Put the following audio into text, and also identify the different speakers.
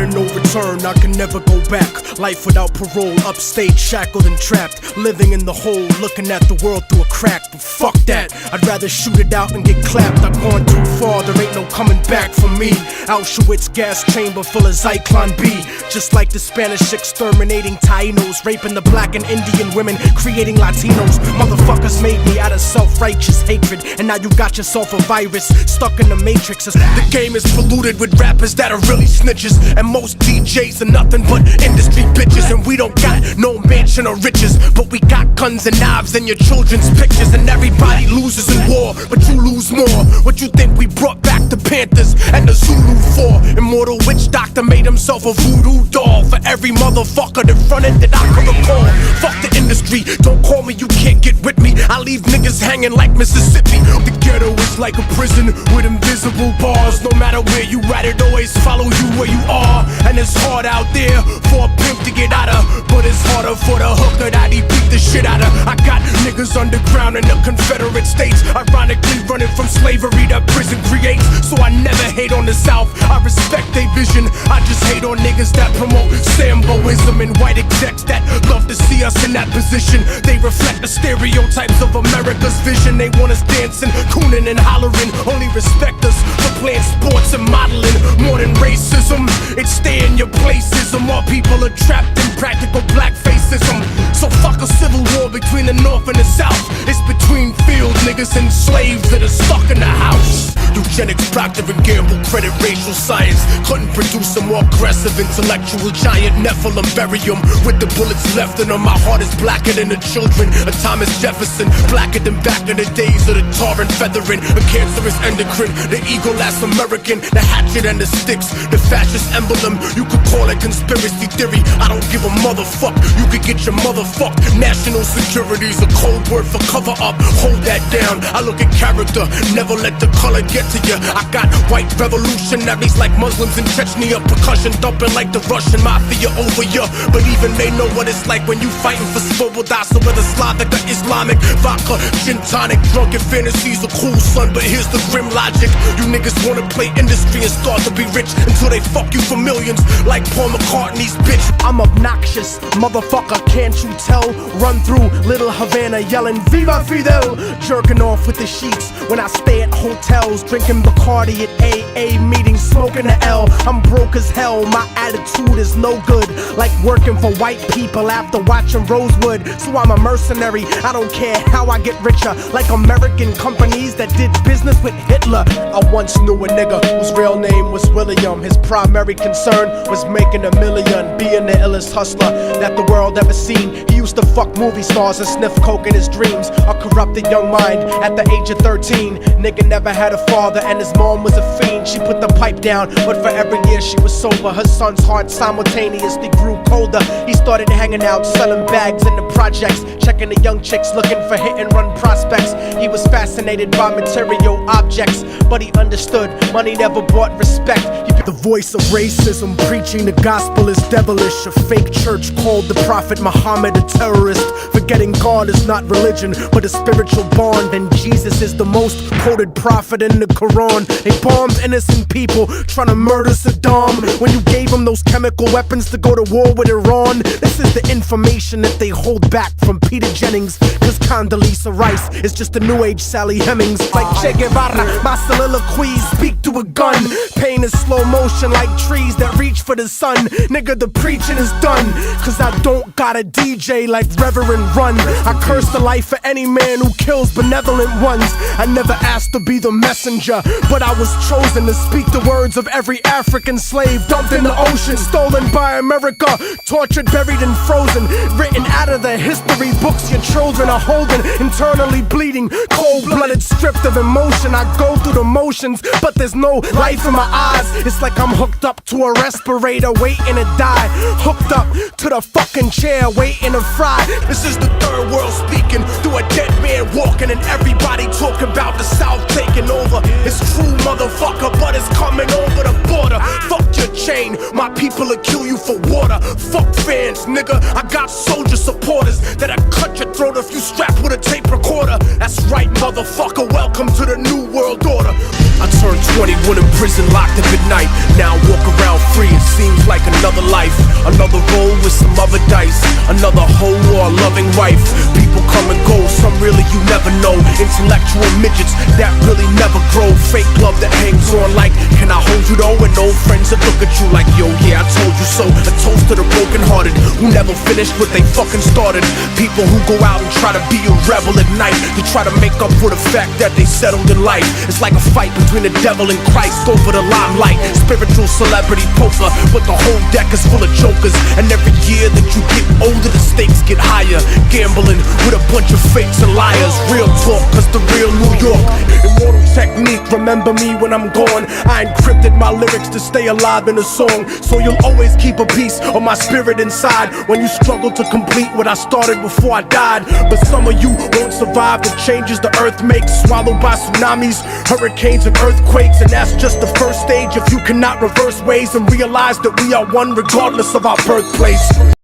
Speaker 1: of no return, I can never go back. Life without parole, upstate, shackled and trapped. Living in the hole, looking at the world through a crack. But fuck that, I'd rather shoot it out and get clapped. I've gone too far, there ain't no coming back for me. Auschwitz gas chamber full of Zyklon B. Just like the Spanish exterminating Tainos, raping the black and Indian women, creating Latinos. Motherfuckers made me out of self-righteous hatred, and now you got yourself a virus stuck in the matrix. The game is polluted with rappers that are really snitches, and most DJs are nothing but industry bitches. And we don't got no mansion or riches, but we got guns and knives and your children's pictures. And everybody loses in war, but you lose more. What you think we brought back the Panthers and the Zulu for? Immortal witch doctor made himself a voodoo doll for every motherfucker that fronted that I could recall. Fuck the industry, don't call me, you can't get with me. I leave niggas hanging like Mississippi. The ghetto is like a prison with invisible bars. No matter where you at, it always follow you where you are. And it's hard out there for a pimp to get out of, but it's harder for the hooker that he beat the shit out of. I got niggas underground in the Confederate States, ironically running from slavery that prison creates. So I never hate on the South, I respect their vision. I just hate on niggas that promote Samboism and white execs that love to see us in that position. They reflect the stereotypes of America's vision. They want us dancing, cooning and hollering, only respect us for playing sports and modeling. More than racism, it's stay in your placism. All people are trapped in practical blackfacism. So fuck a civil war between the North and the South. It's between field niggas and slaves that are stuck in the house. Eugenics, Procter & Gamble, credit racial science couldn't produce a more aggressive intellectual giant. Nephilim, bury him with the bullets left in him. My heart is blacker than the children of Thomas Jefferson, blacker than back in the days of the tar and feathering. A cancerous endocrine, the eagle last American, the hatchet and the sticks, the fascist emblem. You could call it conspiracy theory, I don't give a motherfuck. You could get your motherfucked. National security's a cold word for cover up. Hold that down, I look at character, never let the color get to you. I got white revolutionaries like Muslims in Chechnya, percussion dumping like the Russian mafia over you. But even they know what it's like when you fighting for svoboda. So whether Slavic or Islamic, vodka, gin tonic, drunken fantasies are cool, son. But here's the grim logic: you niggas wanna play industry and start to be rich until they fuck you for millions, like Paul McCartney's bitch. I'm obnoxious, motherfucker, can't you tell? Run through Little Havana yelling Viva Fidel, jerking off with the sheets when I stay at hotels, drinking Bacardi at AA meetings, smoking the L. I'm broke as hell, my attitude is no good, like working for white people after watching Rosewood. So I'm a mercenary, I don't care how I get richer, like American companies that did business with Hitler. I once knew a nigga whose real name was William. His primary concern was making $1 million, being the illest hustler that the world ever seen. He used to fuck movie stars and sniff coke in his dreams. A corrupted young mind at the age of 13. Nigga never had a father and his mom was a fiend. She put the pipe down, but for every year she was sober, her son's heart simultaneously grew colder. He started hanging out, selling bags in the projects, checking the young chicks looking for hit and run prospects. He was fascinated by material objects, but he understood money never brought respect. The voice of racism, preaching the gospel is devilish. A fake church called the Prophet Muhammad a terrorist, forgetting God is not religion but a spiritual bond, and Jesus is the most quoted prophet in the Quran. They bombed innocent people trying to murder Saddam when you gave them those chemical weapons to go to war with Iran. This is the information that they hold back from Peter Jennings, cause Condoleezza Rice is just a new age Sally Hemings. Like Che Guevara, my soliloquies speak to a gun. Pain is slow motion like trees that reach for the sun. Nigga, the preaching is done, cause I don't got a DJ like Reverend Run. I curse the life of any man who kills benevolent ones. I never asked to be the messenger, but I was chosen to speak the words of every African slave dumped in the ocean, stolen by America, tortured, buried and frozen, written out of the history books your children are holding, internally bleeding, cold-blooded, stripped of emotion. I go through the motions, but there's no life in my eyes. It's like I'm hooked up to a respirator, waiting to die, hooked up to the fucking chair, waiting to fry. This is the third world speaking through a dead man walking, and everybody talking about the South taking over. It's true, motherfucker, but it's coming over the border. Fuck your chain, my people will kill you for water. Fuck fans, nigga, I got soldier supporters that'll cut your throat if you strapped with a tape recorder. That's right, motherfucker, welcome to the new world order. I turned 21 in prison, locked up at night. Now I walk around free, it seems like another life, another roll with some other dice, another hoe or a loving wife. People come and go, some really you never know. Intellectual midgets that really never grow. Fake love that hangs on like, can I hold you though? And old friends that look at you like, yo, yeah, I told you so. A toast to the broken hearted who never finished what they fucking started. People who go out and try to be a rebel at night, to try to make up for the fact that they settled in life. It's like a fight between the devil and Christ over the limelight. Spiritual celebrity poker, but the whole deck is full of jokers. And every year that you get older, the stakes get higher. Gambling with a bunch of fakes and liars. Real talk, cause the real New York. Immortal technique, remember me when I'm gone. I encrypted my lyrics to stay alive in a song, so you'll always keep a piece of my spirit inside when you struggle to complete what I started before I died. But some of you won't survive the changes the earth makes, swallowed by tsunamis, hurricanes and earthquakes. And that's just the first stage. If you cannot reverse ways and realize that we are one regardless of our birthplace.